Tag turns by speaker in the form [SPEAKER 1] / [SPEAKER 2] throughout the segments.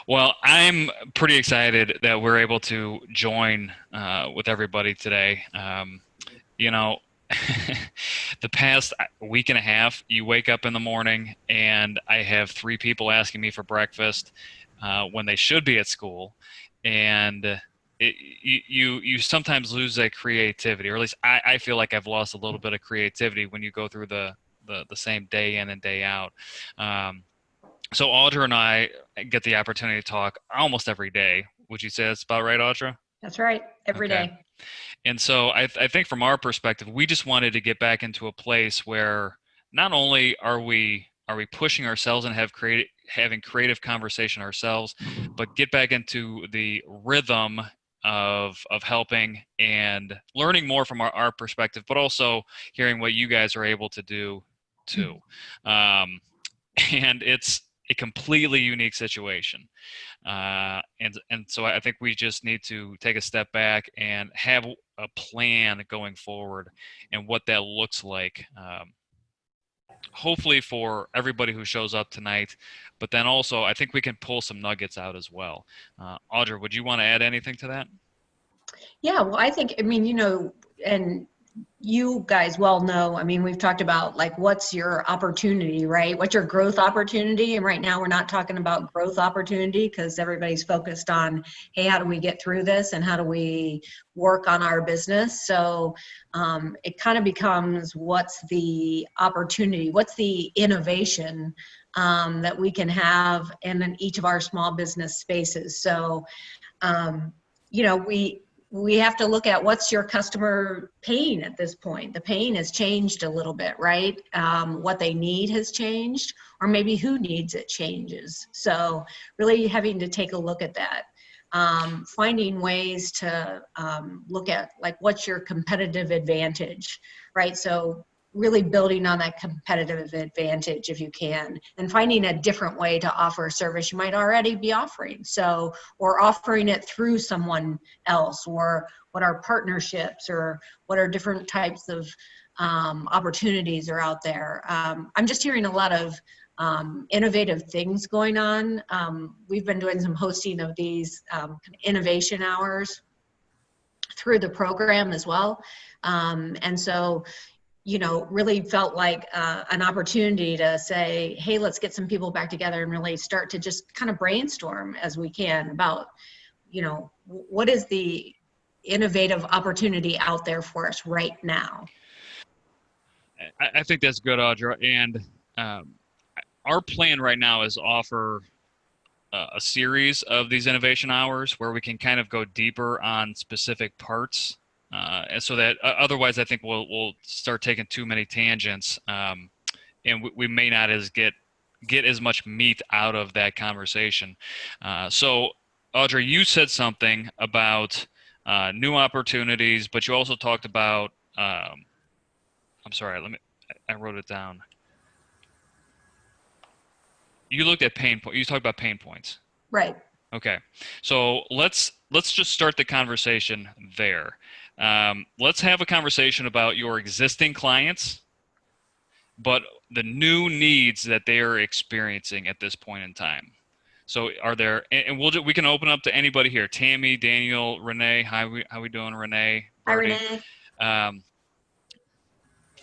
[SPEAKER 1] Well, I'm pretty excited that we're able to join with everybody today. You know, the past week and a half, you wake up in the morning and I have three people asking me for breakfast when they should be at school, and you sometimes lose that creativity, or at least I feel like I've lost a little bit of creativity when you go through the same day in and day out. Um, so Audra and I get the opportunity to talk almost every day. Would you say that's about right, Audra?
[SPEAKER 2] That's right. Every
[SPEAKER 1] Okay.
[SPEAKER 2] day.
[SPEAKER 1] And so I think from our perspective, we just wanted to get back into a place where not only are we pushing ourselves and having creative conversation ourselves, but get back into the rhythm of helping and learning more from our perspective, but also hearing what you guys are able to do too. Um, and it's a completely unique situation. And so I think we just need to take a step back and have a plan going forward and what that looks like. Hopefully for everybody who shows up tonight, but then also I think we can pull some nuggets out as well. Audra, would you want to add anything to that?
[SPEAKER 2] Yeah, well, I think, I mean, and you guys well know, I mean, we've talked about like, what's your opportunity, right? What's your growth opportunity? And right now we're not talking about growth opportunity because everybody's focused on, hey, how do we get through this and how do we work on our business? So it kind of becomes, what's the opportunity? What's the innovation that we can have in each of our small business spaces? So, you know, we have to look at what's your customer pain at this point. The pain has changed a little bit, right? What they need has changed, or maybe who needs it changes. So really having to take a look at that. Finding ways to look at like, what's your competitive advantage, right? So really building on that competitive advantage if you can, and finding a different way to offer a service you might already be offering. So, or offering it through someone else, or what are partnerships, or what are different types of opportunities are out there. I'm just hearing a lot of innovative things going on. We've been doing some hosting of these innovation hours through the program as well. And so, really felt like an opportunity to say, hey, let's get some people back together and really start to just kind of brainstorm as we can about, what is the innovative opportunity out there for us right now.
[SPEAKER 1] I think that's good, Audra. And our plan right now is offer a series of these innovation hours where we can kind of go deeper on specific parts. And so that otherwise, I think we'll start taking too many tangents, and we may not get as much meat out of that conversation. So, Audrey, you said something about new opportunities, but you also talked about. I'm sorry. I wrote it down. You looked at pain point. You talked about pain points.
[SPEAKER 2] Right.
[SPEAKER 1] Okay. So let's just start the conversation there. Let's have a conversation about your existing clients, but the new needs that they are experiencing at this point in time. So are there, and we can open up to anybody here. Tammy, Daniel, Renee. How we doing, Renee? Birdie?
[SPEAKER 2] Hi, Renee.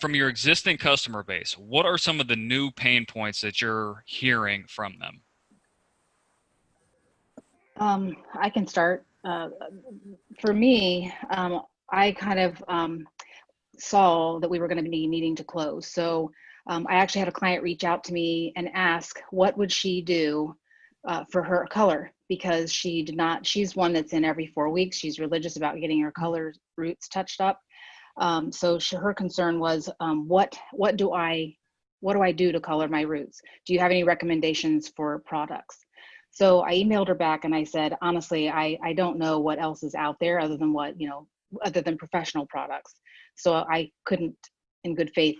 [SPEAKER 1] From your existing customer base, what are some of the new pain points that you're hearing from them?
[SPEAKER 3] I can start. For me, I kind of saw that we were going to be needing to close. So I actually had a client reach out to me and ask, what would she do for her color? Because she's one that's in every 4 weeks. She's religious about getting her color roots touched up. So her concern was, what do I do to color my roots? Do you have any recommendations for products? So I emailed her back and I said, honestly, I don't know what else is out there other than professional products. So I couldn't, in good faith,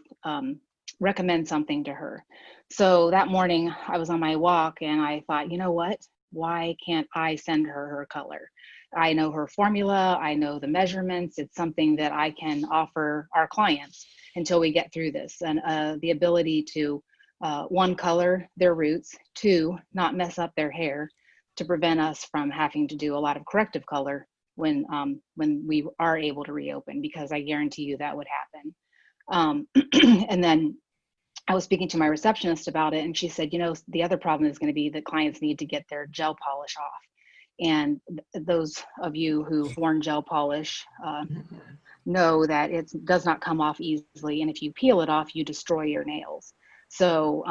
[SPEAKER 3] recommend something to her. So that morning I was on my walk and I thought, you know what? Why can't I send her color? I know her formula, I know the measurements. It's something that I can offer our clients until we get through this. And the ability to, one, color their roots, two, not mess up their hair, to prevent us from having to do a lot of corrective color when we are able to reopen, because I guarantee you that would happen. And then I was speaking to my receptionist about it, and she said, you know, the other problem is going to be that clients need to get their gel polish off. And those of you who've worn gel polish know that it does not come off easily. And if you peel it off, you destroy your nails. So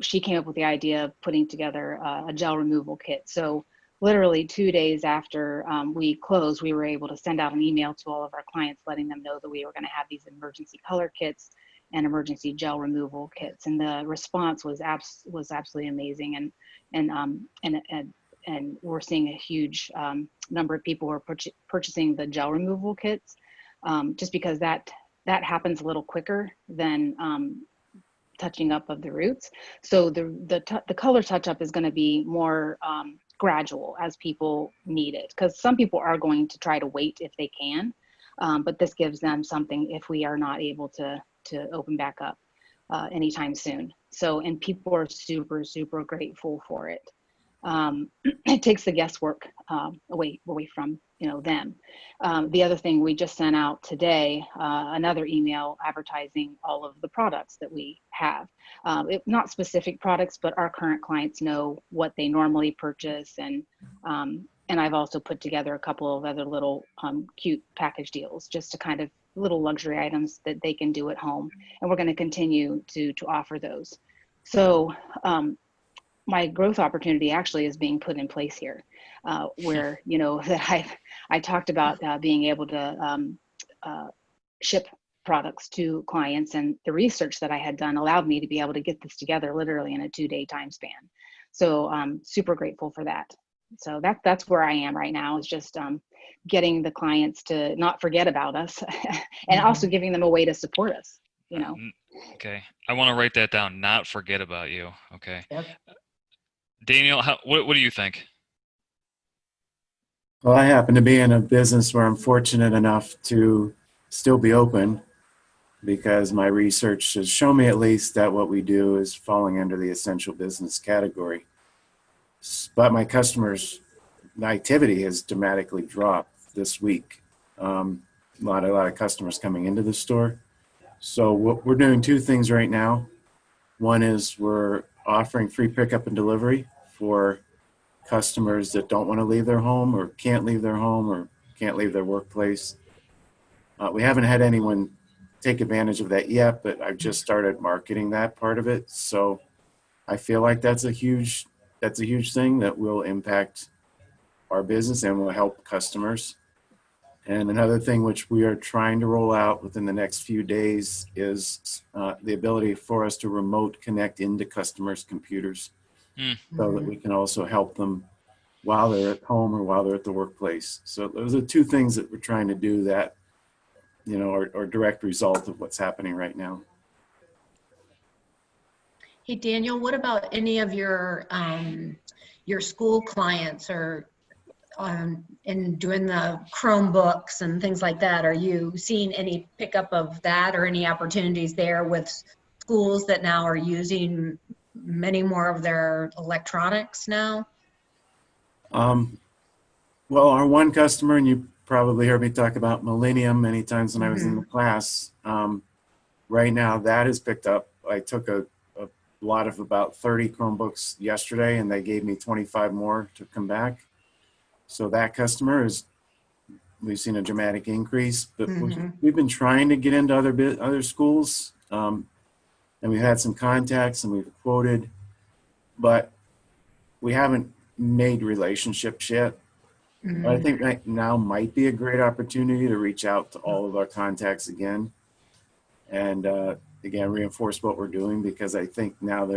[SPEAKER 3] she came up with the idea of putting together a gel removal kit. So literally 2 days after we closed, we were able to send out an email to all of our clients, letting them know that we were going to have these emergency color kits and emergency gel removal kits. And the response was absolutely amazing. And we're seeing a huge number of people who are purchasing the gel removal kits, just because that happens a little quicker than touching up of the roots. So the color touch up is going to be more gradual as people need it, because some people are going to try to wait if they can, but this gives them something if we are not able to open back up anytime soon. So, and people are super, super grateful for it. It takes the guesswork away from, you know, them. The other thing, we just sent out today another email advertising all of the products that we have. Not specific products, but our current clients know what they normally purchase, and I've also put together a couple of other little cute package deals, just to kind of little luxury items that they can do at home, and we're going to continue to offer those. So my growth opportunity actually is being put in place here, where, you know, that I talked about being able to ship products to clients, and the research that I had done allowed me to be able to get this together literally in a 2-day time span. So I'm super grateful for that. So that's where I am right now, is just getting the clients to not forget about us and also giving them a way to support us, you know.
[SPEAKER 1] Okay. I want to write that down. Not forget about you. Okay.
[SPEAKER 2] Yep.
[SPEAKER 1] Daniel, what do you think?
[SPEAKER 4] Well, I happen to be in a business where I'm fortunate enough to still be open, because my research has shown me at least that what we do is falling under the essential business category. But my customers' activity has dramatically dropped this week. A lot of customers coming into the store. So we're doing 2 things right now. One is we're offering free pickup and delivery for customers that don't want to leave their home, or can't leave their home, or can't leave their workplace. We haven't had anyone take advantage of that yet, but I've just started marketing that part of it. So I feel like that's a huge thing that will impact our business and will help customers. And another thing which we are trying to roll out within the next few days is the ability for us to remote connect into customers' computers, so that we can also help them while they're at home or while they're at the workplace. So those are 2 things that we're trying to do that, you know, are direct result of what's happening right now.
[SPEAKER 2] Hey, Daniel, what about any of your school clients, or in doing the Chromebooks and things like that? Are you seeing any pickup of that, or any opportunities there with schools that now are using many more of their electronics now?
[SPEAKER 4] Well, our one customer, and you probably heard me talk about Millennium many times when I was in the class, right now that is picked up. I took a lot of about 30 Chromebooks yesterday, and they gave me 25 more to come back. So that customer we've seen a dramatic increase, but we've been trying to get into other schools, and we've had some contacts and we've quoted, but we haven't made relationships yet. But I think right now might be a great opportunity to reach out to all of our contacts again, and again reinforce what we're doing, because I think now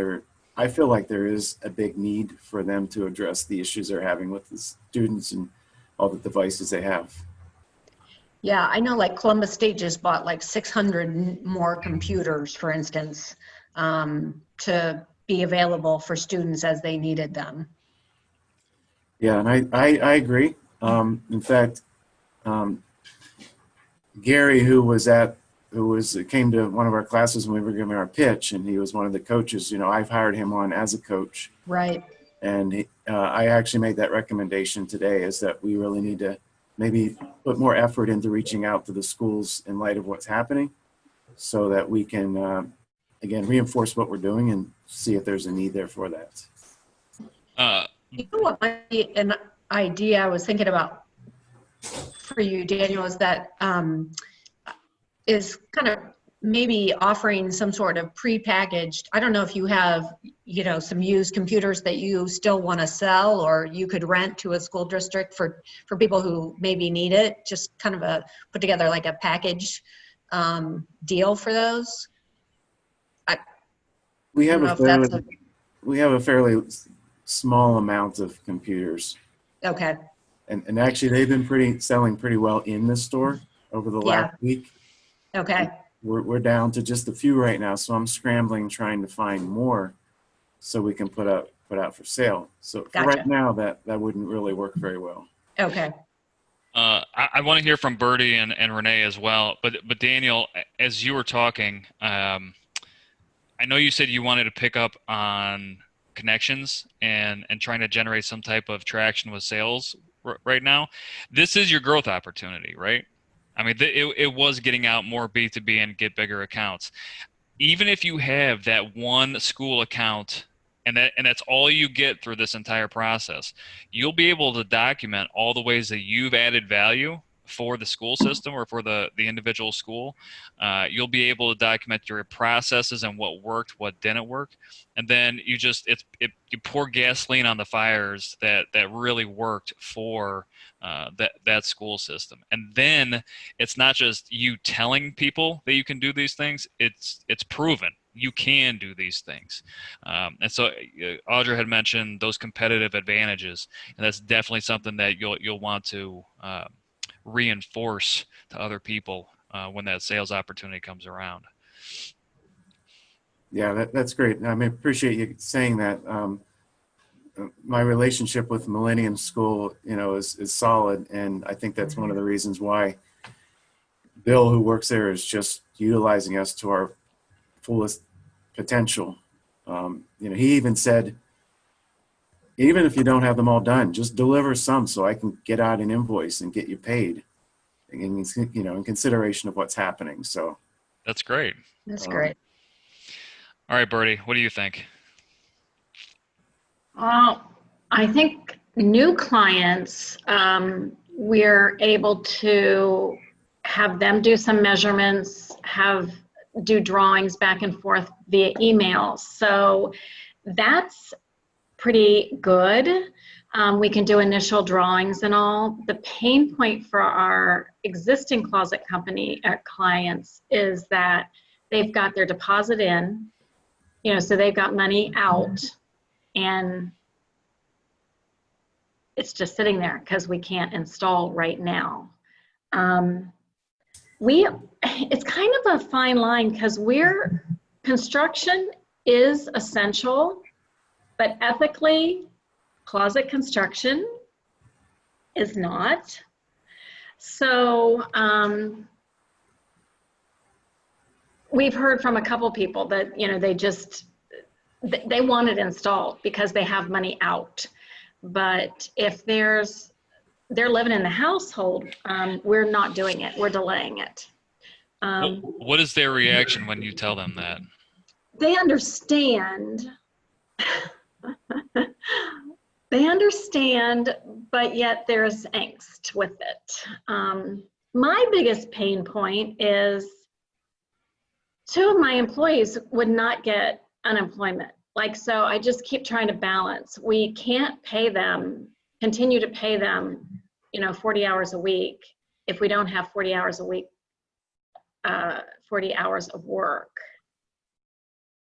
[SPEAKER 4] I feel like there is a big need for them to address the issues they're having with the students and all the devices they have.
[SPEAKER 2] Yeah, I know, like Columbus State just bought like 600 more computers, for instance, to be available for students as they needed them.
[SPEAKER 4] Yeah, and I agree. In fact, Gary, who came to one of our classes when we were giving our pitch, and he was one of the coaches. You know, I've hired him on as a coach.
[SPEAKER 2] Right.
[SPEAKER 4] And I actually made that recommendation today, is that we really need to maybe put more effort into reaching out to the schools in light of what's happening, so that we can, again, reinforce what we're doing and see if there's a need there for that.
[SPEAKER 2] You know what might be an idea I was thinking about for you, Daniel, is that is kind of maybe offering some sort of prepackaged, I don't know if you have, you know, some used computers that you still want to sell, or you could rent to a school district for people who maybe need it, just kind of put together like a package deal for those.
[SPEAKER 4] We
[SPEAKER 2] I
[SPEAKER 4] have
[SPEAKER 2] don't know if that's
[SPEAKER 4] we have a fairly small amount of computers,
[SPEAKER 2] okay.
[SPEAKER 4] and actually they've been selling pretty well in the store over the last week.
[SPEAKER 2] Okay.
[SPEAKER 4] We're down to just a few right now, so I'm scrambling trying to find more so we can put out for sale. So for right now, that wouldn't really work very well.
[SPEAKER 2] Okay.
[SPEAKER 1] I want to hear from Bertie and Renee as well, but Daniel, as you were talking, I know you said you wanted to pick up on connections and trying to generate some type of traction with sales right now. This is your growth opportunity, right? I mean, it was getting out more B2B and get bigger accounts. Even if you have that one school account and that's all you get through this entire process, you'll be able to document all the ways that you've added value for the school system or for the individual school. You'll be able to document your processes and what worked, what didn't work, and then you pour gasoline on the fires that really worked for that school system. And then it's not just you telling people that you can do these things; it's proven you can do these things. And so Audra had mentioned those competitive advantages, and that's definitely something that you'll want to reinforce to other people when that sales opportunity comes around.
[SPEAKER 4] Yeah, that's great. I mean, appreciate you saying that. My relationship with Millennium School, you know, is solid, and I think that's one of the reasons why Bill, who works there, is just utilizing us to our fullest potential. You know, he even said, even if you don't have them all done, just deliver some so I can get out an invoice and get you paid, and, you know, in consideration of what's happening. So
[SPEAKER 1] that's great.
[SPEAKER 2] That's great.
[SPEAKER 1] All right, Bertie, what do you think?
[SPEAKER 5] I think new clients, we're able to have them do some measurements, do drawings back and forth via email. So that's pretty good. We can do initial drawings and all. The pain point for our existing closet company clients is that they've got their deposit in, you know, so they've got money out, and it's just sitting there because we can't install right now. It's kind of a fine line because construction is essential, but ethically, closet construction is not. So we've heard from a couple people that, you know, they want it installed because they have money out. But if they're living in the household, we're not doing it. We're delaying it.
[SPEAKER 1] What is their reaction when you tell them that?
[SPEAKER 5] They understand. They understand, but yet there's angst with it. My biggest pain point is 2 of my employees would not get unemployment. Like, so I just keep trying to balance. We can't continue to pay them, you know, 40 hours a week if we don't have 40 hours a week, 40 hours of work.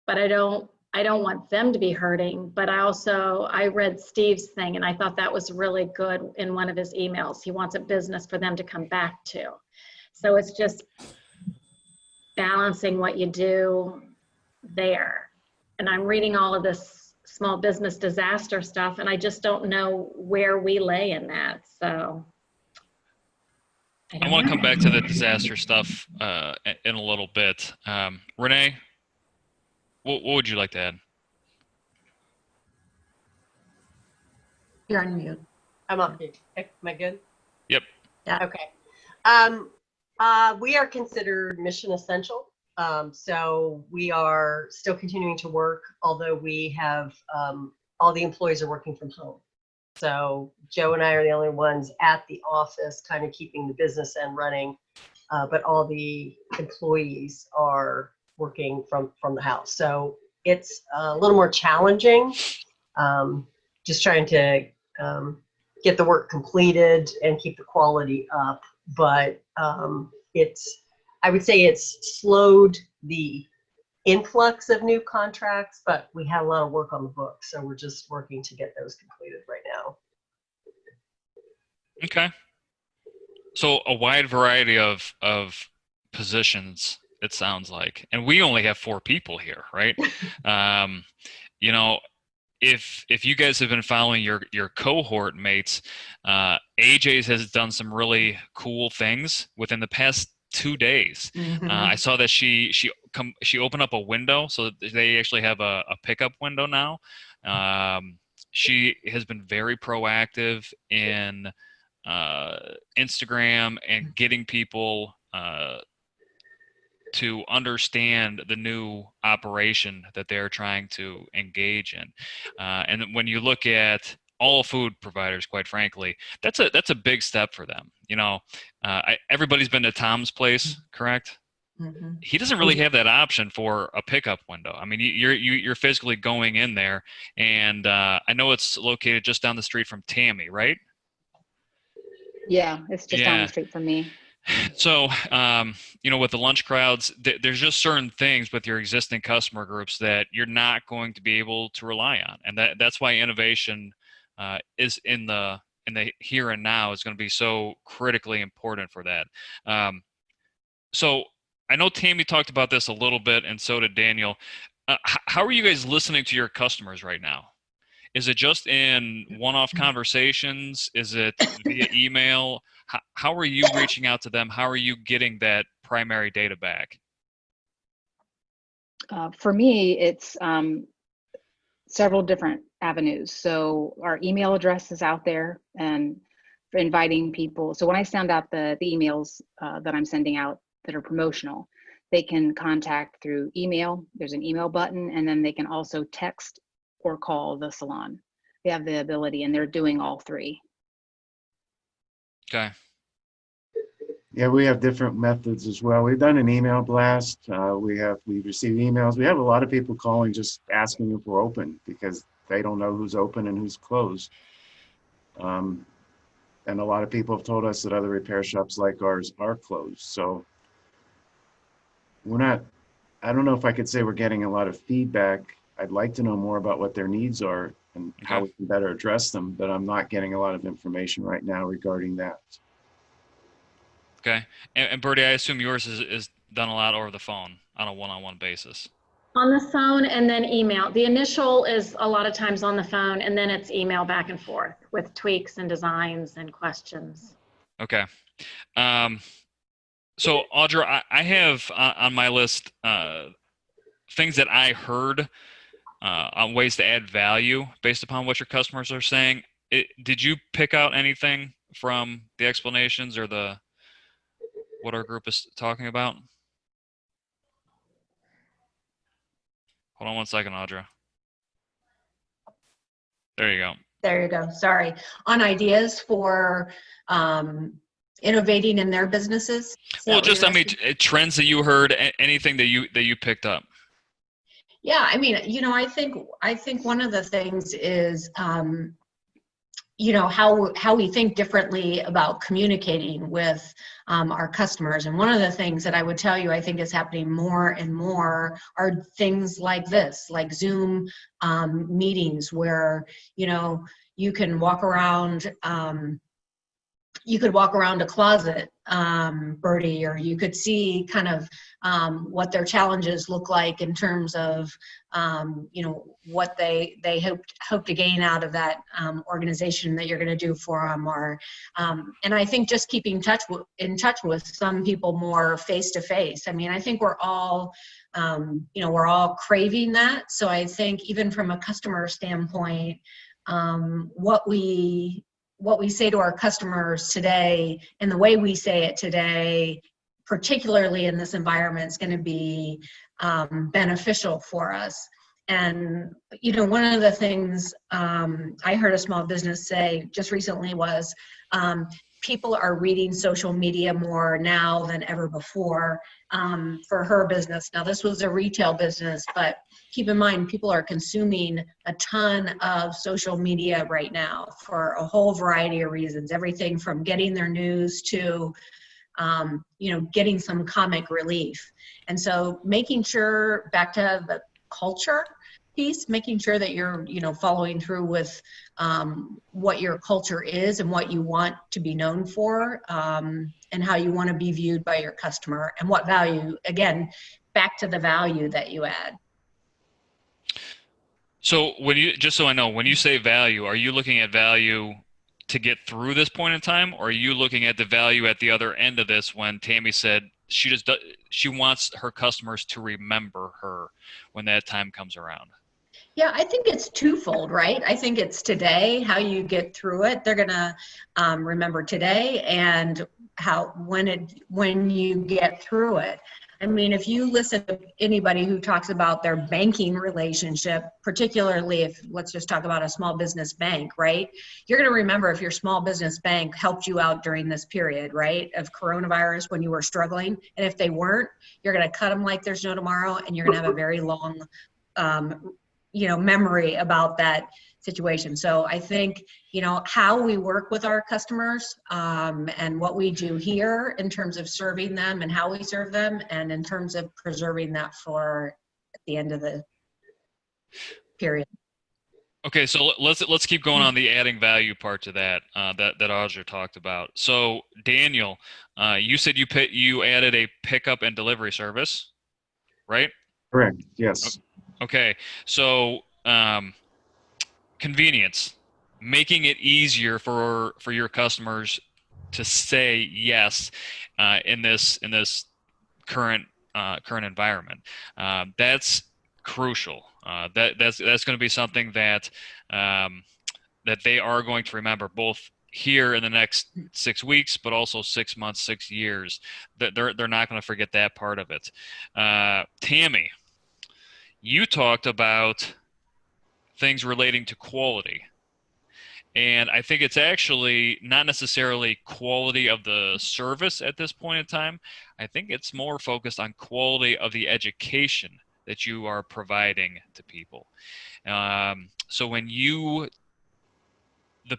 [SPEAKER 5] But I don't want them to be hurting, but I read Steve's thing and I thought that was really good in one of his emails. He wants a business for them to come back to. So it's just balancing what you do there. And I'm reading all of this small business disaster stuff, and I just don't know where we lay in that. So
[SPEAKER 1] I want to come back to the disaster stuff in a little bit. Renee, what would you like to add?
[SPEAKER 2] You're on mute.
[SPEAKER 6] I'm on mute. Am I good?
[SPEAKER 1] Yep.
[SPEAKER 2] Yeah.
[SPEAKER 6] Okay. We are considered mission essential. So we are still continuing to work, although we have all the employees are working from home. So Joe and I are the only ones at the office kind of keeping the business end running, but all the employees are working from the house. So it's a little more challenging, just trying to get the work completed and keep the quality up. But I would say it's slowed the influx of new contracts, but we had a lot of work on the books. So we're just working to get those completed right now.
[SPEAKER 1] Okay. So a wide variety of positions, it sounds like, and we only have 4 people here, right? You know, if you guys have been following your cohort mates, AJ's has done some really cool things within the past 2 days. I saw that she opened up a window, so they actually have a pickup window now. She has been very proactive in Instagram and getting people to understand the new operation that they're trying to engage in. And when you look at all food providers, quite frankly, that's a big step for them. You know, everybody's been to Tom's Place, correct?
[SPEAKER 2] Mm-hmm.
[SPEAKER 1] He doesn't really have that option for a pickup window. I mean, you're physically going in there, and I know it's located just down the street from Tammy, right?
[SPEAKER 3] Yeah, it's just down the street from me.
[SPEAKER 1] So, you know, with the lunch crowds, there's just certain things with your existing customer groups that you're not going to be able to rely on, and that's why innovation is in the here and now is going to be so critically important for that. So, I know Tammy talked about this a little bit, and so did Daniel. How are you guys listening to your customers right now? Is it just in one-off conversations? Is it via email? How are you reaching out to them? How are you getting that primary data back?
[SPEAKER 3] For me, it's several different avenues. So our email address is out there and for inviting people. So when I send out the emails that I'm sending out that are promotional, they can contact through email. There's an email button, and then they can also text or call the salon. They have the ability, and they're doing all 3.
[SPEAKER 1] Okay.
[SPEAKER 4] Yeah, we have different methods as well. We've done an email blast. We receive emails. We have a lot of people calling just asking if we're open because they don't know who's open and who's closed. And a lot of people have told us that other repair shops like ours are closed. So I don't know if I could say we're getting a lot of feedback. I'd like to know more about what their needs are and how we can better address them, but I'm not getting a lot of information right now regarding that.
[SPEAKER 1] Okay. And Bertie, I assume yours is done a lot over the phone on a one-on-one basis.
[SPEAKER 5] On the phone and then email. The initial is a lot of times on the phone, and then it's email back and forth with tweaks and designs and questions.
[SPEAKER 1] Okay. So Audra, I have on my list things that I heard on ways to add value based upon what your customers are saying. Did you pick out anything from the explanations or what our group is talking about? Hold on one second, Audra. There you go.
[SPEAKER 2] There you go. Sorry. On ideas for innovating in their businesses?
[SPEAKER 1] Well, just, I mean, trends that you heard, anything that you picked up.
[SPEAKER 2] Yeah, I mean, you know, I think one of the things is, you know, how we think differently about communicating with our customers. And one of the things that I would tell you I think is happening more and more are things like this, like Zoom meetings where, you know, you can walk around, you could walk around a closet, Bertie, or you could see kind of what their challenges look like in terms of, you know, what they hope to gain out of that organization that you're going to do for them. Or, and I think just keeping in touch with some people more face to face. I mean, I think we're all, you know, we're all craving that. So I think even from a customer standpoint, what we say to our customers today and the way we say it today, particularly in this environment, is going to be beneficial for us. And, you know, one of the things I heard a small business say just recently was people are reading social media more now than ever before for her business. Now, this was a retail business, but keep in mind, people are consuming a ton of social media right now for a whole variety of reasons, everything from getting their news to you know, getting some comic relief. And so making sure, back to the culture piece, making sure that you're, you know, following through with what your culture is and what you want to be known for, and how you want to be viewed by your customer, and what value, again, back to the value that you add.
[SPEAKER 1] So when you, just so I know, when you say value, are you looking at value to get through this point in time, or are you looking at the value at the other end of this when Tammy said she wants her customers to remember her when that time comes around?
[SPEAKER 2] Yeah, I think it's twofold, right? I think it's today, how you get through it. They're gonna remember today, and when you get through it. I mean, if you listen to anybody who talks about their banking relationship, particularly if, let's just talk about a small business bank, right? You're going to remember if your small business bank helped you out during this period, right, of coronavirus when you were struggling. And if they weren't, you're going to cut them like there's no tomorrow, and you're going to have a very long, you know, memory about that situation. So I think, you know, how we work with our customers and what we do here in terms of serving them and how we serve them, and in terms of preserving that for at the end of the period.
[SPEAKER 1] Okay, so let's keep going on the adding value part to that that Audra talked about. So Daniel, you said you added a pickup and delivery service, right?
[SPEAKER 4] Correct. Yes.
[SPEAKER 1] Okay, so convenience, making it easier for your customers to say yes in this current environment. That's crucial. That's going to be something that that they are going to remember, both here in the next 6 weeks, but also 6 months, 6 years. That they're not going to forget that part of it. Tammy, you talked about things relating to quality. And I think it's actually not necessarily quality of the service at this point in time. I think it's more focused on quality of the education that you are providing to people. So when the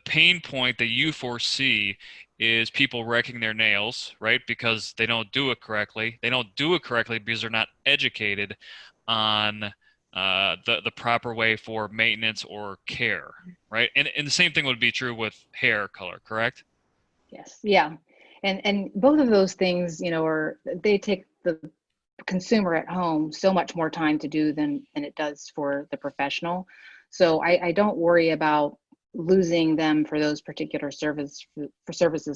[SPEAKER 1] pain point that you foresee is people wrecking their nails, right? Because they don't do it correctly. They don't do it correctly because they're not educated on the proper way for maintenance or care, right? And the same thing would be true with hair color, correct?
[SPEAKER 3] Yes. Yeah. And both of those things, you know, they take the consumer at home so much more time to do than it does for the professional. So I don't worry about losing them for those particular services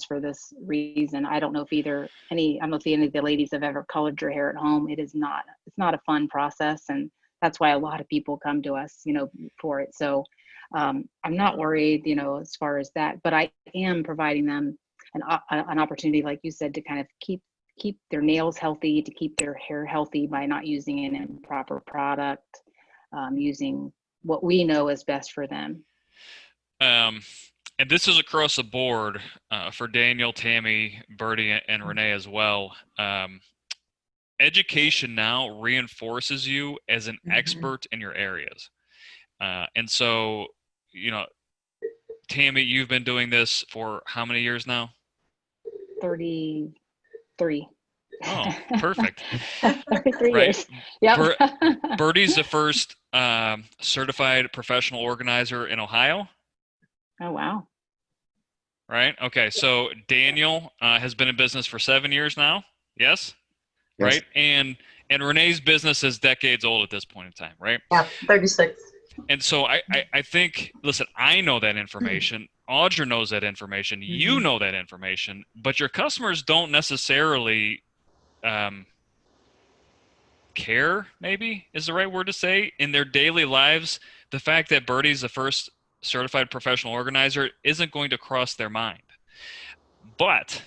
[SPEAKER 3] for this reason. I don't know if any of the ladies have ever colored your hair at home. It's not a fun process, and that's why a lot of people come to us, you know, for it. So I'm not worried, you know, as far as that, but I am providing them an opportunity, like you said, to kind of keep their nails healthy, to keep their hair healthy by not using an improper product, using what we know is best for them.
[SPEAKER 1] And this is across the board for Daniel, Tammy, Bertie, and Renee as well. Education now reinforces you as an expert in your areas. And so, you know, Tammy, you've been doing this for how many years now?
[SPEAKER 3] 33.
[SPEAKER 1] Oh, perfect.
[SPEAKER 3] 33
[SPEAKER 1] Right.
[SPEAKER 3] years. Yep.
[SPEAKER 1] Bertie's the first certified professional organizer in Ohio.
[SPEAKER 3] Oh, wow.
[SPEAKER 1] Right. Okay. So Daniel has been in business for 7 years now. Yes.
[SPEAKER 4] Yes.
[SPEAKER 1] Right. And Renee's business is decades old at this point in time. Right.
[SPEAKER 6] Yeah, 36.
[SPEAKER 1] And so I think, listen, I know that information. Audra knows that information. You know that information, but your customers don't necessarily care, maybe is the right word to say, in their daily lives. The fact that Bertie's the first certified professional organizer isn't going to cross their mind. But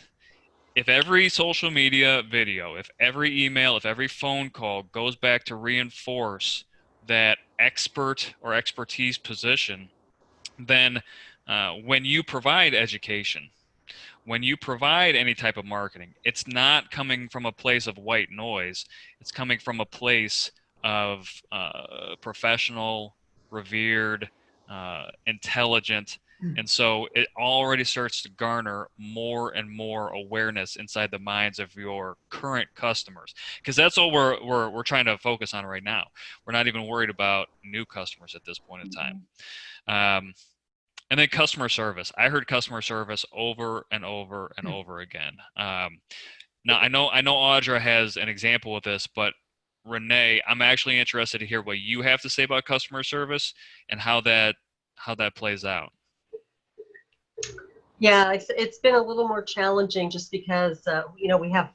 [SPEAKER 1] if every social media video, if every email, if every phone call goes back to reinforce that expert or expertise position, then when you provide education, when you provide any type of marketing, it's not coming from a place of white noise. It's coming from a place of professional, revered, intelligent. And so it already starts to garner more and more awareness inside the minds of your current customers, because that's all we're trying to focus on right now. We're not even worried about new customers at this point in time. And then customer service. I heard customer service over and over and over again. Now I know Audra has an example of this, but Renee, I'm actually interested to hear what you have to say about customer service and how that plays out.
[SPEAKER 6] Yeah, it's been a little more challenging just because, you know, we have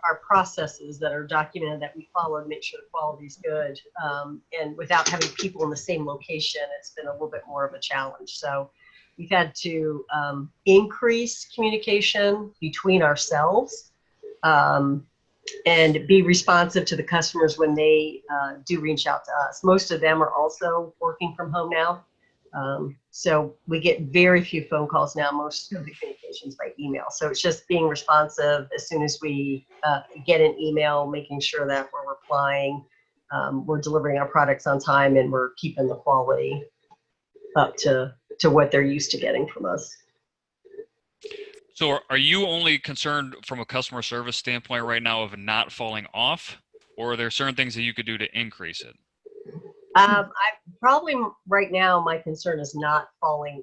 [SPEAKER 6] our processes that are documented that we follow to make sure the quality is good. And without having people in the same location, it's been a little bit more of a challenge. So we've had to increase communication between ourselves and be responsive to the customers when they do reach out to us. Most of them are also working from home now. So we get very few phone calls now, most of the communications by email. So it's just being responsive as soon as we get an email, making sure that we're replying, we're delivering our products on time, and we're keeping the quality up to what they're used to getting from us.
[SPEAKER 1] So are you only concerned from a customer service standpoint right now of not falling off, or are there certain things that you could do to increase it?
[SPEAKER 6] I probably right now my concern is not falling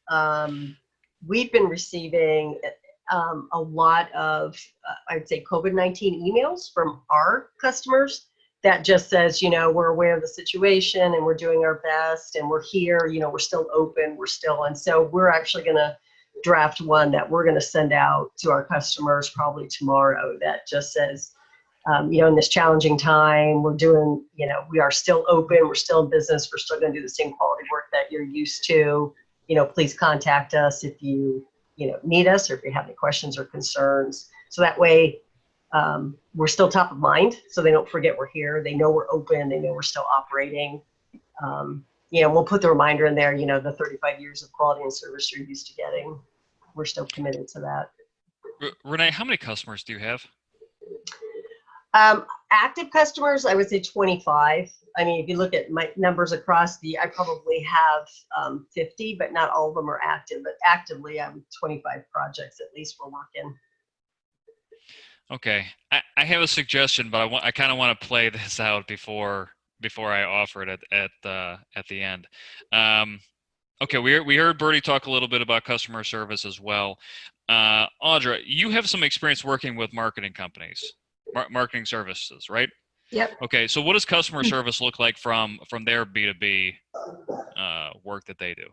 [SPEAKER 6] off. We've been receiving a lot of I'd say COVID-19 emails from our customers that just says, you know, we're aware of the situation and we're doing our best and we're here, you know, we're still open, and so we're actually going to draft one that we're going to send out to our customers probably tomorrow that just says, you know, in this challenging time, we're doing, you know, we are still open, we're still in business, we're still going to do the same quality work that you're used to. You know, please contact us if you need us, or if you have any questions or concerns. So that way, we're still top of mind, so they don't forget we're here. They know we're open. They know we're still operating. You know, we'll put the reminder in there. You know, the 35 years of quality and service you're used to getting. We're still committed to that.
[SPEAKER 1] Renee, how many customers do you have?
[SPEAKER 6] Active customers, I would say 25. I mean, if you look at my numbers across I probably have 50, but not all of them are active. But actively, I'm 25 projects at least we're working.
[SPEAKER 1] Okay, I have a suggestion, but I kind of want to play this out before I offer it at the end. Okay, we heard Bertie talk a little bit about customer service as well. Audra, you have some experience working with marketing companies, marketing services, right?
[SPEAKER 2] Yep.
[SPEAKER 1] Okay, so what does customer service look like from their B2B work that they do?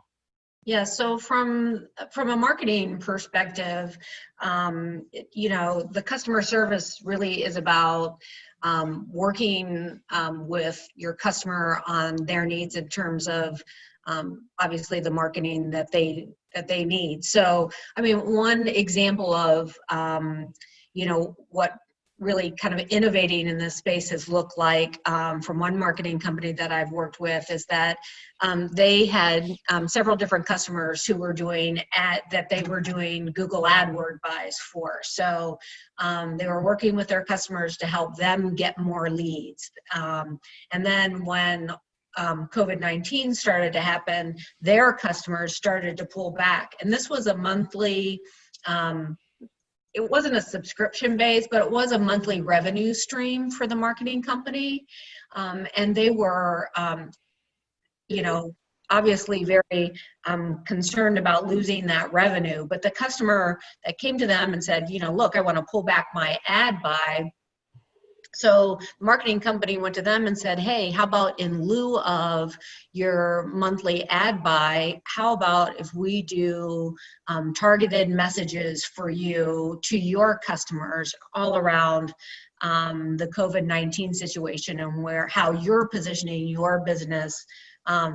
[SPEAKER 2] Yeah, so from a marketing perspective, you know, the customer service really is about working with your customer on their needs in terms of obviously the marketing that they need. So, I mean, one example of you know, what really kind of innovating in this space has looked like from one marketing company that I've worked with is that they had several different customers who were doing Google AdWord buys for. So they were working with their customers to help them get more leads. And then when COVID-19 started to happen, their customers started to pull back. And this was a monthly, it wasn't a subscription base, but it was a monthly revenue stream for the marketing company. And they were, you know, obviously very concerned about losing that revenue. But the customer that came to them and said, you know, look, I want to pull back my ad buy. So the marketing company went to them and said, hey, how about in lieu of your monthly ad buy, how about if we do targeted messages for you to your customers all around the COVID-19 situation and how you're positioning your business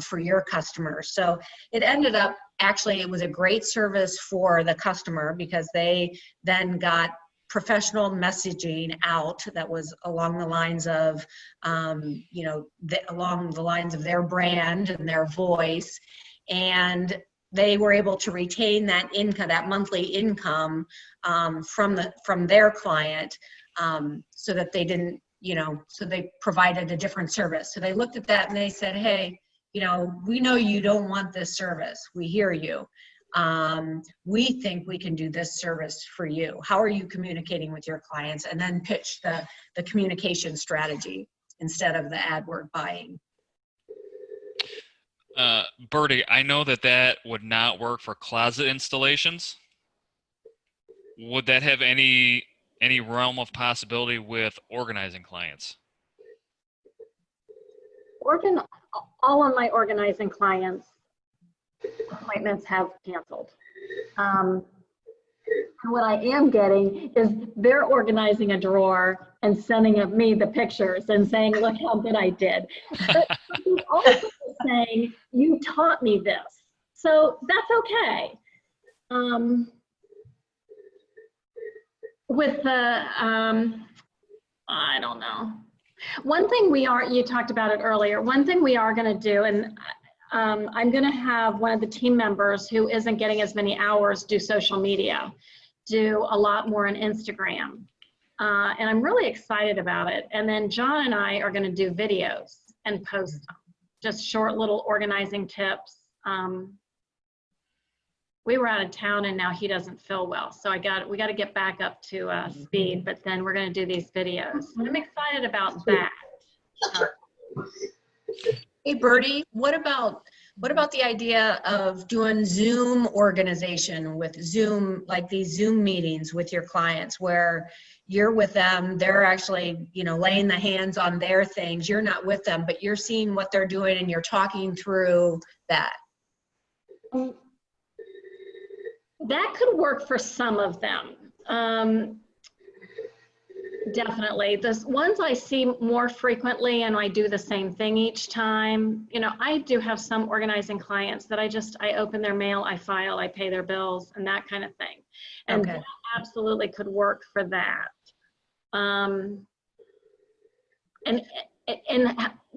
[SPEAKER 2] for your customers. So it ended up, actually, it was a great service for the customer because they then got professional messaging out that was along the lines of, along the lines of their brand and their voice. And they were able to retain that income, that monthly income from their client, so that they didn't, so they provided a different service. So they looked at that and they said, hey, we know you don't want this service. We hear you. We think we can do this service for you. How are you communicating with your clients? And then pitch the communication strategy instead of the AdWord buying.
[SPEAKER 1] Bertie, I know that would not work for closet installations. Would that have any realm of possibility with organizing clients?
[SPEAKER 5] All of my organizing clients appointments have canceled. And what I am getting is they're organizing a drawer and sending me the pictures and saying, look how good I did. But he's also saying, you taught me this. So that's okay. With the, I don't know. One thing you talked about it earlier, one thing we are gonna do, and I'm gonna have one of the team members who isn't getting as many hours do social media, do a lot more on Instagram. And I'm really excited about it. And then John and I are gonna do videos and post them, just short little organizing tips. We were out of town and now he doesn't feel well. So we got to get back up to speed, but then we're going to do these videos. I'm excited about that.
[SPEAKER 2] Hey, Bertie, what about the idea of doing Zoom organization with Zoom, like these Zoom meetings with your clients where you're with them, they're actually, laying the hands on their things. You're not with them, but you're seeing what they're doing and you're talking through that.
[SPEAKER 5] That could work for some of them. Definitely. The ones I see more frequently and I do the same thing each time, I do have some organizing clients that I open their mail, I file, I pay their bills and that kind of thing. And
[SPEAKER 2] Okay.
[SPEAKER 5] that absolutely could work for that. And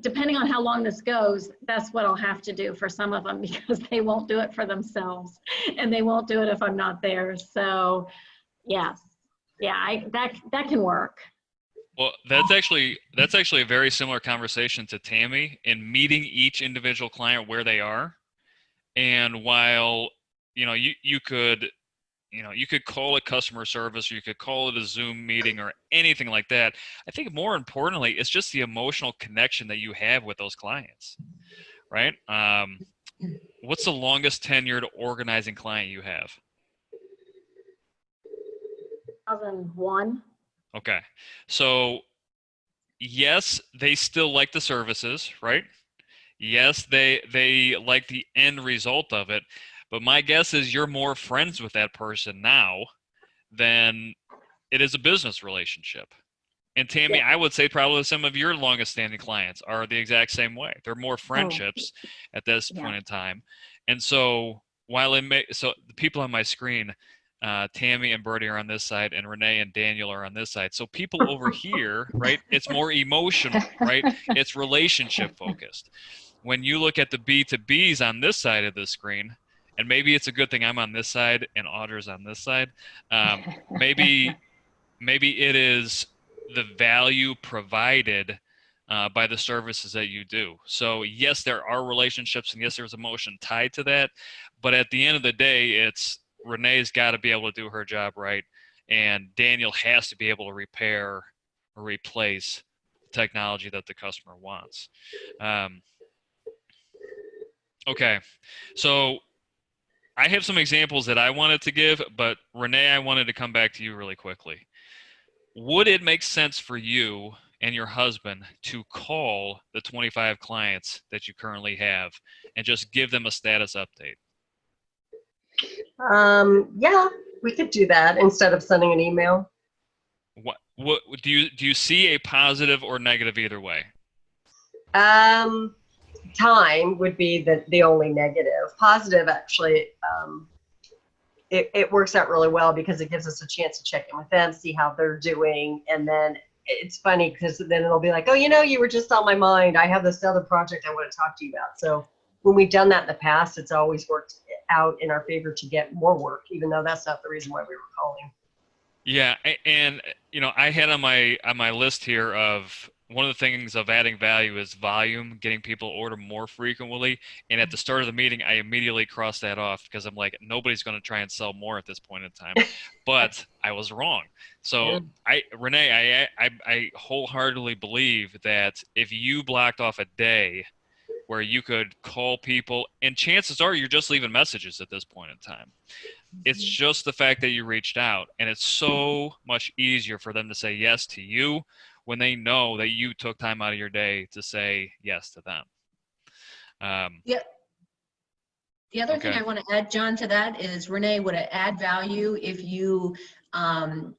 [SPEAKER 5] depending on how long this goes, that's what I'll have to do for some of them because they won't do it for themselves and they won't do it if I'm not there. So yes, yeah, that can work.
[SPEAKER 1] Well, that's actually a very similar conversation to Tammy in meeting each individual client where they are. And while, you could call it customer service or you could call it a Zoom meeting or anything like that. I think more importantly, it's just the emotional connection that you have with those clients, right? What's the longest tenured organizing client you have?
[SPEAKER 5] 2001.
[SPEAKER 1] Okay. So yes, they still like the services, right? Yes, they like the end result of it. But my guess is you're more friends with that person now than it is a business relationship. And Tammy,
[SPEAKER 5] Yeah.
[SPEAKER 1] I would say probably some of your longest standing clients are the exact same way. They're more friendships at this
[SPEAKER 5] Yeah.
[SPEAKER 1] point in time. And so so the people on my screen, Tammy and Bertie are on this side and Renee and Daniel are on this side. So people over here, right, it's more emotional, right? It's relationship focused. When you look at the B2Bs on this side of the screen, and maybe it's a good thing I'm on this side and Audra's on this side. Maybe it is the value provided by the services that you do. So yes, there are relationships and yes, there's emotion tied to that. But at the end of the day, it's Renee's got to be able to do her job right. And Daniel has to be able to repair or replace the technology that the customer wants. Okay, so I have some examples that I wanted to give, but Renee, I wanted to come back to you really quickly. Would it make sense for you and your husband to call the 25 clients that you currently have and just give them a status update?
[SPEAKER 6] Yeah, we could do that instead of sending an email.
[SPEAKER 1] What do you see a positive or negative either way?
[SPEAKER 6] time would be the only negative. Positive, actually, it works out really well because it gives us a chance to check in with them, see how they're doing. And then it's funny because then it'll be like, oh, you were just on my mind. I have this other project I want to talk to you about. So when we've done that in the past, it's always worked out in our favor to get more work, even though that's not the reason why we were calling.
[SPEAKER 1] Yeah, and I had on my list here of one of the things of adding value is volume, getting people to order more frequently. And at the start of the meeting, I immediately crossed that off because I'm like, nobody's going to try and sell more at this point in time. But I was wrong. So Renee, I wholeheartedly believe that if you blocked off a day where you could call people, and chances are you're just leaving messages at this point in time. It's just the fact that you reached out, and it's so much easier for them to say yes to you when they know that you took time out of your day to say yes to them.
[SPEAKER 2] Yeah. The other thing I want to add, John, to that is, Renee, would it add value if you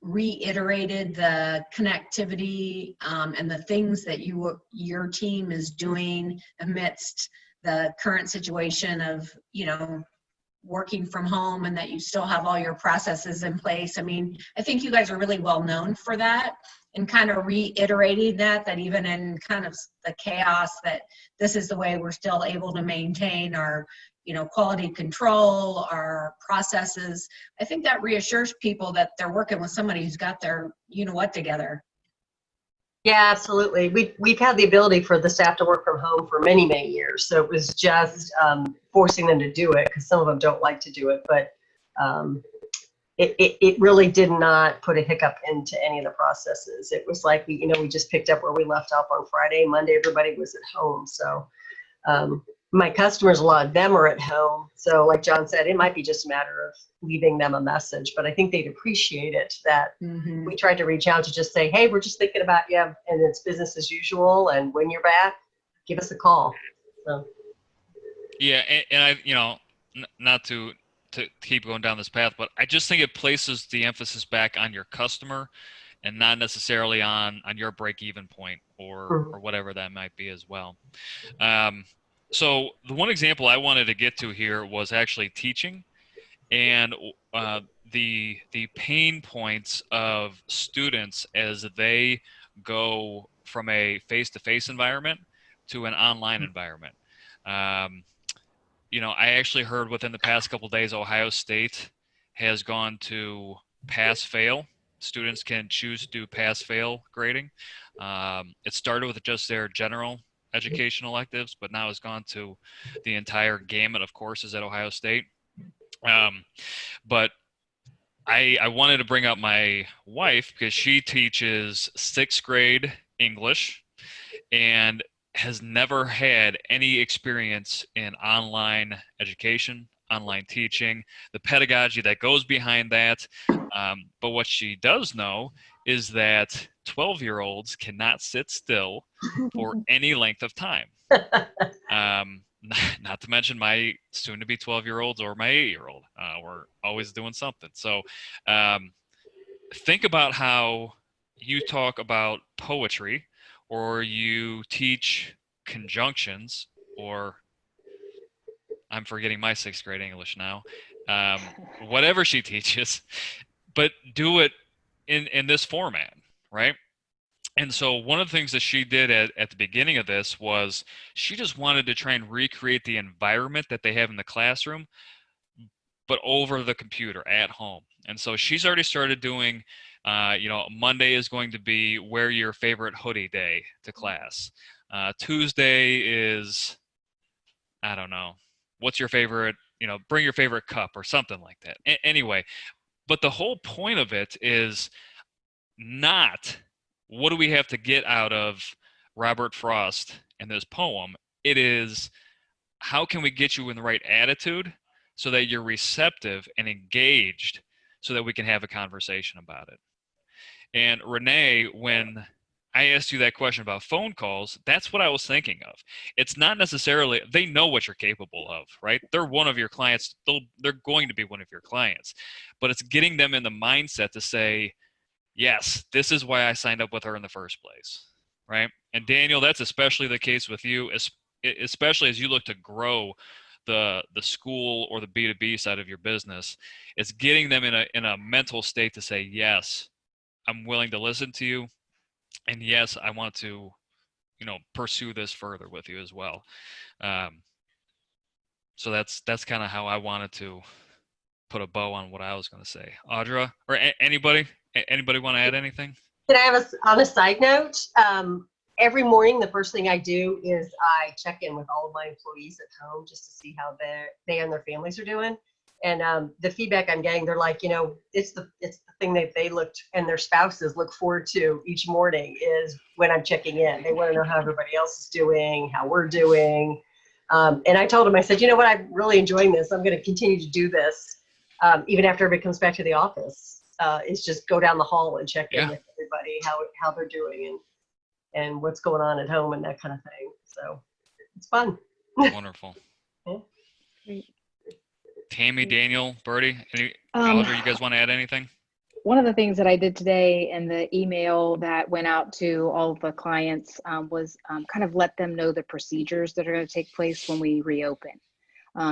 [SPEAKER 2] reiterated the connectivity and the things that your team is doing amidst the current situation of, working from home, and that you still have all your processes in place? I mean, I think you guys are really well known for that, and kind of reiterating that even in kind of the chaos, that this is the way we're still able to maintain our, quality control, our processes. I think that reassures people that they're working with somebody who's got their, what together.
[SPEAKER 6] Yeah, absolutely. We've had the ability for the staff to work from home for many, many years. So it was just forcing them to do it, because some of them don't like to do it. But it really did not put a hiccup into any of the processes. It was like we just picked up where we left off on Friday. Monday, everybody was at home. So my customers, a lot of them are at home. So like John said, it might be just a matter of leaving them a message, but I think they'd appreciate it that we tried to reach out to just say, hey, we're just thinking about you, and it's business as usual. And when you're back, give us a call. So.
[SPEAKER 1] Yeah. And I, not to keep going down this path, but I just think it places the emphasis back on your customer and not necessarily on your break-even point or whatever that might be as well. So the one example I wanted to get to here was actually teaching, and the pain points of students as they go from a face-to-face environment to an online environment. I actually heard within the past couple of days, Ohio State has gone to pass-fail. Students can choose to do pass-fail grading. It started with just their general education electives, but now has gone to the entire gamut of courses at Ohio State. But I wanted to bring up my wife because she teaches 6th grade English and has never had any experience in online education, online teaching, the pedagogy that goes behind that. But what she does know is that 12-year-olds cannot sit still for any length of time. Not to mention my soon-to-be 12-year-olds or my 8-year-old. We're always doing something. So think about how you talk about poetry, or you teach conjunctions, or I'm forgetting my 6th grade English now. Whatever she teaches, but do it in this format, right? And so one of the things that she did at the beginning of this was she just wanted to try and recreate the environment that they have in the classroom, but over the computer at home. And so she's already started doing, Monday is going to be wear your favorite hoodie day to class. Tuesday is, I don't know, what's your favorite, bring your favorite cup or something like that. Anyway, but the whole point of it is not what do we have to get out of Robert Frost in this poem. It is how can we get you in the right attitude so that you're receptive and engaged so that we can have a conversation about it. And Renee, when I asked you that question about phone calls, that's what I was thinking of. It's not necessarily, they know what you're capable of, right? They're one of your clients. They're going to be one of your clients. But it's getting them in the mindset to say, yes, this is why I signed up with her in the first place, right? And Daniel, that's especially the case with you, especially as you look to grow the school or the B2B side of your business, it's getting them in a mental state to say, yes, I'm willing to listen to you, and yes, I want to, pursue this further with you as well. So that's kind of how I wanted to put a bow on what I was going to say. Audra, or anybody want to add anything?
[SPEAKER 6] Can I have on a side note? Every morning, the first thing I do is I check in with all of my employees at home just to see how they and their families are doing. And the feedback I'm getting, they're like, it's the thing that they looked and their spouses look forward to each morning is when I'm checking in. They want to know how everybody else is doing, how we're doing. And I told them, I said, you know what, I'm really enjoying this. I'm going to continue to do this even after everybody comes back to the office. Is just go down the hall and check in with everybody, how they're doing and what's going on at home and that kind of thing. So it's fun.
[SPEAKER 1] Wonderful.
[SPEAKER 6] Yeah.
[SPEAKER 3] Great.
[SPEAKER 1] Tammy, Daniel, Bertie, Audra, you guys want to add anything?
[SPEAKER 3] One of the things that I did today in the email that went out to all of the clients was kind of let them know the procedures that are going to take place when we reopen,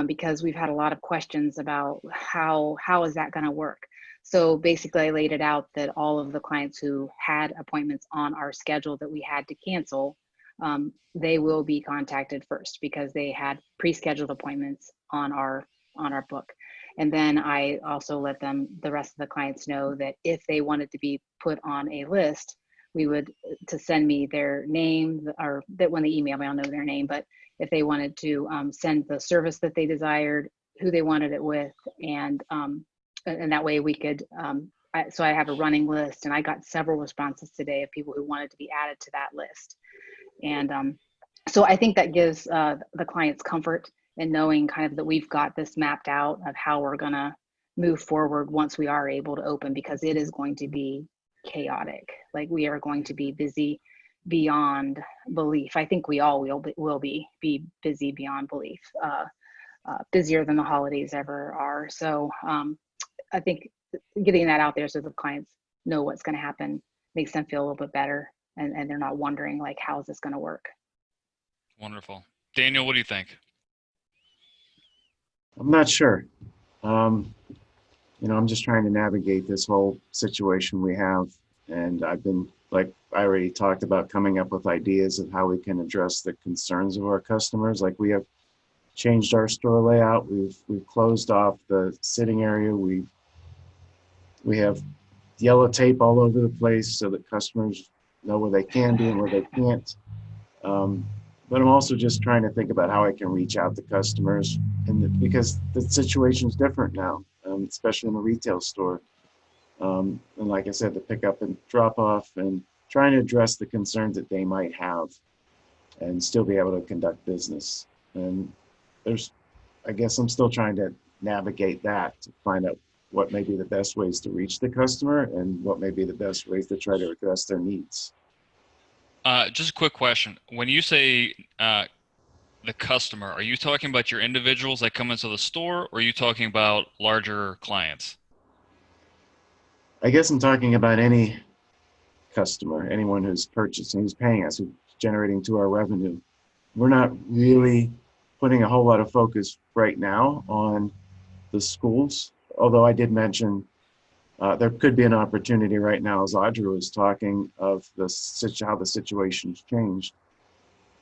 [SPEAKER 3] because we've had a lot of questions about how is that going to work. So basically, I laid it out that all of the clients who had appointments on our schedule that we had to cancel, they will be contacted first because they had pre-scheduled appointments on our book. And then I also let the rest of the clients know that if they wanted to be put on a list, we would to send me their name, or that when they email me, I'll know their name. But if they wanted to send the service that they desired, who they wanted it with, and that way we could, so I have a running list, and I got several responses today of people who wanted to be added to that list. And so I think that gives the clients comfort in knowing kind of that we've got this mapped out of how we're gonna move forward once we are able to open, because it is going to be chaotic. Like, we are going to be busy beyond belief. I think we all will be busy beyond belief, busier than the holidays ever are. So I think getting that out there so the clients know what's going to happen makes them feel a little bit better, and they're not wondering like, how is this going to work?
[SPEAKER 1] Wonderful. Daniel, what do you think?
[SPEAKER 4] I'm not sure. I'm just trying to navigate this whole situation we have. And I've been, like I already talked about, coming up with ideas of how we can address the concerns of our customers. Like, we have changed our store layout. We've closed off the sitting area. We have yellow tape all over the place so that customers know where they can be and where they can't. But I'm also just trying to think about how I can reach out to customers, because the situation's different now, especially in a retail store. And like I said, the pickup and drop off, and trying to address the concerns that they might have and still be able to conduct business. And I guess I'm still trying to navigate that to find out what may be the best ways to reach the customer and what may be the best ways to try to address their needs.
[SPEAKER 1] Just a quick question. When you say the customer, are you talking about your individuals that come into the store, or are you talking about larger clients?
[SPEAKER 4] I guess I'm talking about any customer, anyone who's purchasing, who's paying us, who's generating to our revenue. We're not really putting a whole lot of focus right now on the schools, although I did mention there could be an opportunity right now, as Audra was talking, of how the situation's changed.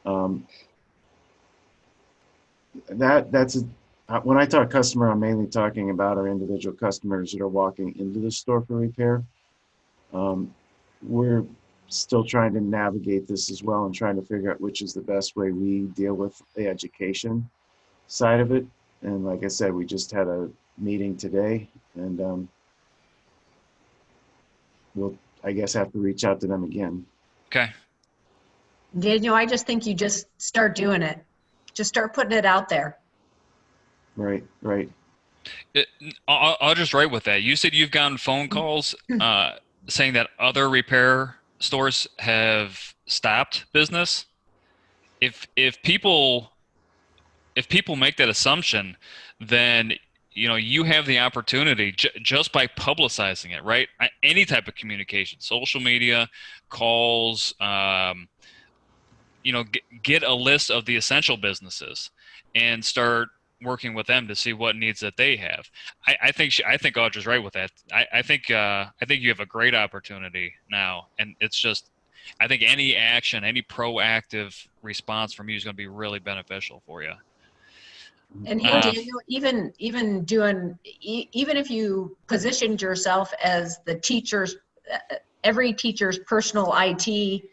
[SPEAKER 4] When I talk customer, I'm mainly talking about our individual customers that are walking into the store for repair. We're still trying to navigate this as well and trying to figure out which is the best way we deal with the education side of it. And like I said, we just had a meeting today, and we'll, I guess, have to reach out to them again.
[SPEAKER 1] Okay.
[SPEAKER 2] Daniel, I just think you just start doing it. Just start putting it out there.
[SPEAKER 4] Right.
[SPEAKER 1] I'll just write with that. You said you've gotten phone calls saying that other repair stores have stopped business. If people make that assumption, then you have the opportunity just by publicizing it, right? Any type of communication, social media, calls, get a list of the essential businesses and start working with them to see what needs that they have. I think Audra's right with that. I think you have a great opportunity now, and it's just, I think any action, any proactive response from you is going to be really beneficial for you.
[SPEAKER 2] And hey, Daniel, even doing, even if you positioned yourself as the teacher's, every teacher's personal IT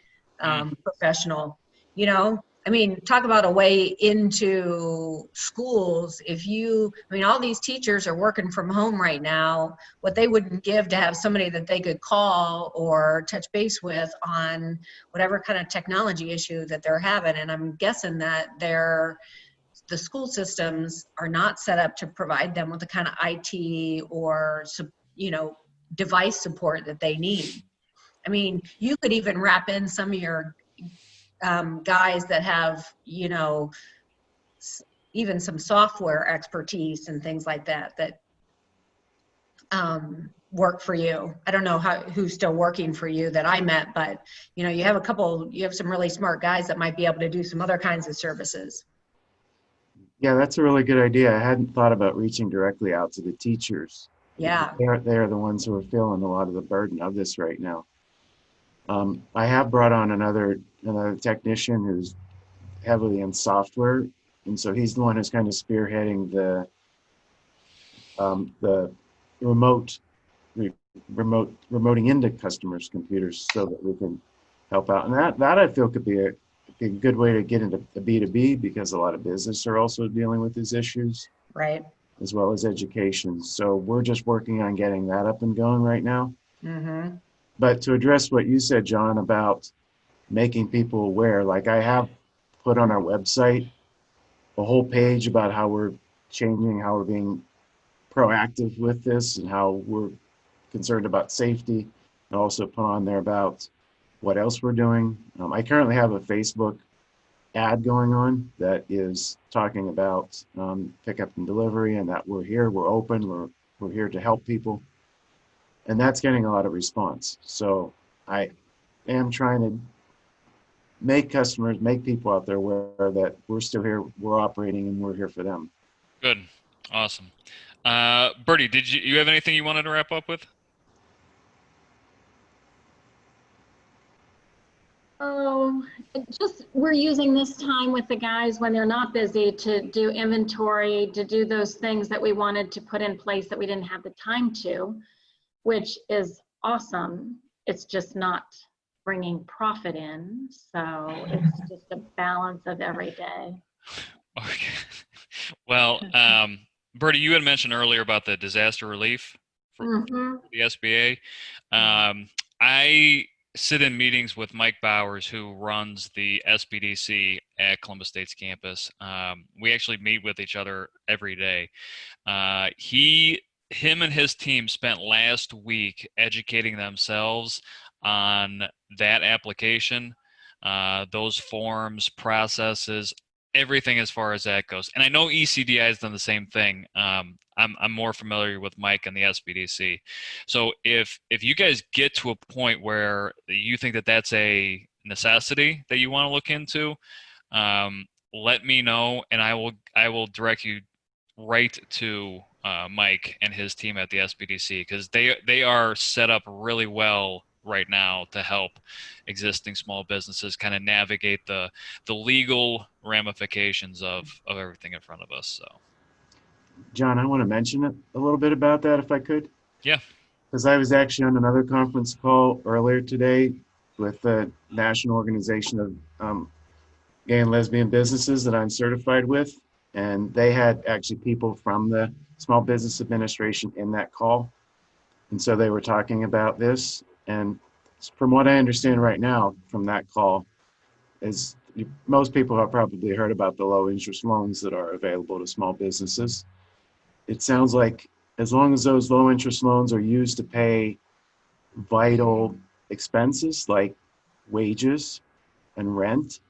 [SPEAKER 2] professional, I mean, talk about a way into schools. All these teachers are working from home right now, what they wouldn't give to have somebody that they could call or touch base with on whatever kind of technology issue that they're having. And I'm guessing that the school systems are not set up to provide them with the kind of IT or, device support that they need. I mean, you could even wrap in some of your guys that have, even some software expertise and things like that work for you. I don't know who's still working for you that I met, but you have some really smart guys that might be able to do some other kinds of services.
[SPEAKER 4] Yeah, that's a really good idea. I hadn't thought about reaching directly out to the teachers.
[SPEAKER 2] Yeah.
[SPEAKER 4] They're the ones who are feeling a lot of the burden of this right now. I have brought on another technician who's heavily in software, and so he's the one who's kind of spearheading the remoting into customers' computers so that we can help out. And that I feel could be a good way to get into the B2B, because a lot of business are also dealing with these issues,
[SPEAKER 2] right?
[SPEAKER 4] As well as education. So we're just working on getting that up and going right now.
[SPEAKER 2] Mm-hmm.
[SPEAKER 4] But to address what you said, John, about making people aware, like I have put on our website a whole page about how we're changing, how we're being proactive with this, and how we're concerned about safety, and also put on there about what else we're doing. I currently have a Facebook ad going on that is talking about pickup and delivery, and that we're here, we're open, we're here to help people. And that's getting a lot of response. So I am trying to make people out there aware that we're still here, we're operating, and we're here for them.
[SPEAKER 1] Good. Awesome. Bertie, did you have anything you wanted to wrap up with?
[SPEAKER 5] Oh, just we're using this time with the guys when they're not busy to do inventory, to do those things that we wanted to put in place that we didn't have the time to, which is awesome. It's just not bringing profit in. So it's just a balance of every day.
[SPEAKER 1] Okay. Well, Bertie, you had mentioned earlier about the disaster relief for the SBA. I sit in meetings with Mike Bowers, who runs the SBDC at Columbus State's campus. We actually meet with each other every day. Him and his team spent last week educating themselves on that application, those forms, processes, everything as far as that goes. And I know ECDI has done the same thing. I'm more familiar with Mike and the SBDC. So if you guys get to a point where you think that that's a necessity that you want to look into, let me know, and I will direct you right to Mike and his team at the SBDC, because they are set up really well right now to help existing small businesses kind of navigate the legal ramifications of everything in front of us. So,
[SPEAKER 4] John, I want to mention a little bit about that if I could.
[SPEAKER 1] Yeah.
[SPEAKER 4] Because I was actually on another conference call earlier today with the National Organization of Gay and Lesbian Businesses that I'm certified with. And they had actually people from the Small Business Administration in that call. And so they were talking about this. And from what I understand right now from that call, is most people have probably heard about the low interest loans that are available to small businesses. It sounds like as long as those low interest loans are used to pay vital expenses like wages and rent,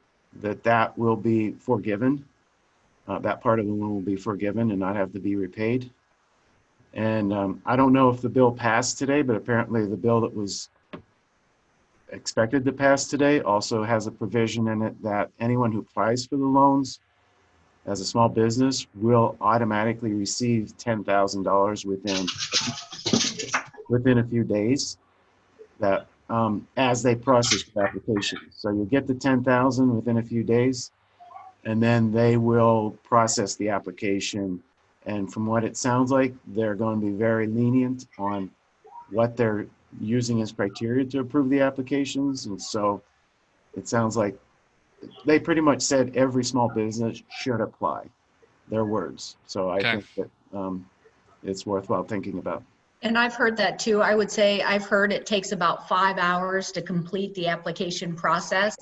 [SPEAKER 4] that will be forgiven. That part of the loan will be forgiven and not have to be repaid. And I don't know if the bill passed today, but apparently the bill that was expected to pass today also has a provision in it that anyone who applies for the loans as a small business will automatically receive $10,000 within a few days, that as they process the application. So you'll get the 10,000 within a few days, and then they will process the application. And from what it sounds like, they're going to be very lenient on what they're using as criteria to approve the applications. And so it sounds like they pretty much said every small business should apply, their words. So I think that it's worthwhile thinking about.
[SPEAKER 2] And I've heard that too. I would say I've heard it takes about 5 hours to complete the application process.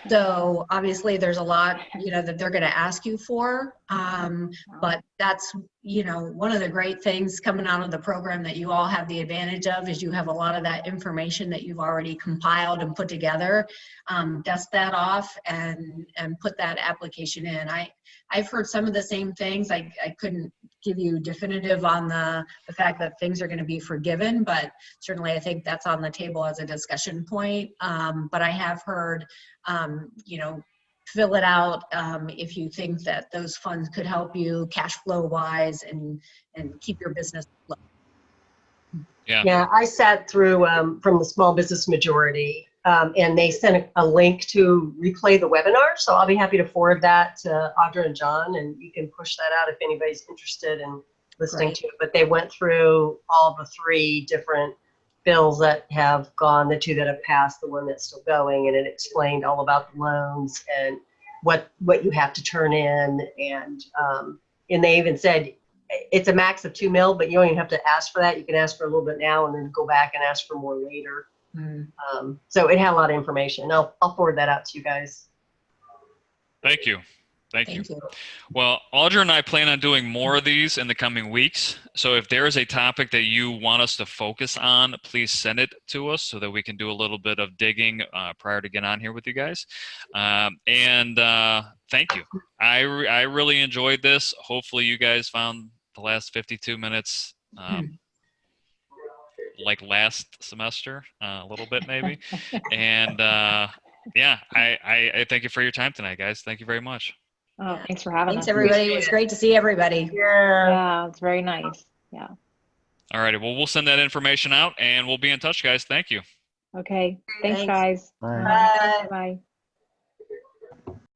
[SPEAKER 2] So obviously there's a lot, that they're going to ask you for. But that's, one of the great things coming out of the program that you all have the advantage of is you have a lot of that information that you've already compiled and put together. Dust that off and put that application in. I've heard some of the same things. I couldn't give you definitive on the fact that things are going to be forgiven, but certainly I think that's on the table as a discussion point. But I have heard, fill it out if you think that those funds could help you cash flow wise and keep your business afloat.
[SPEAKER 6] Yeah, I sat through from the Small Business Majority, and they sent a link to replay the webinar. So I'll be happy to forward that to Audra and John, and you can push that out if anybody's interested in listening to it. But they went through all the 3 different bills that have gone, the 2 that have passed, the one that's still going, and it explained all about the loans and what you have to turn in. And they even said it's a max of $2 million, but you don't even have to ask for that. You can ask for a little bit now and then go back and ask for more later. So it had a lot of information. I'll forward that out to you guys.
[SPEAKER 1] Thank you. Thank you. Well, Audra and I plan on doing more of these in the coming weeks. So if there is a topic that you want us to focus on, please send it to us so that we can do a little bit of digging prior to get on here with you guys. And thank you. I really enjoyed this. Hopefully you guys found the last 52 minutes like last semester, a little bit maybe. And yeah, I thank you for your time tonight, guys. Thank you very much.
[SPEAKER 3] Oh, thanks for having
[SPEAKER 2] Thanks,
[SPEAKER 3] us.
[SPEAKER 2] everybody. It was great to see everybody.
[SPEAKER 3] Yeah, it's very nice. Yeah.
[SPEAKER 1] All righty. Well, we'll send that information out and we'll be in touch, guys. Thank you.
[SPEAKER 3] Okay. Thanks,
[SPEAKER 2] Thanks.
[SPEAKER 3] guys.
[SPEAKER 4] Bye.
[SPEAKER 6] Bye.
[SPEAKER 3] Bye.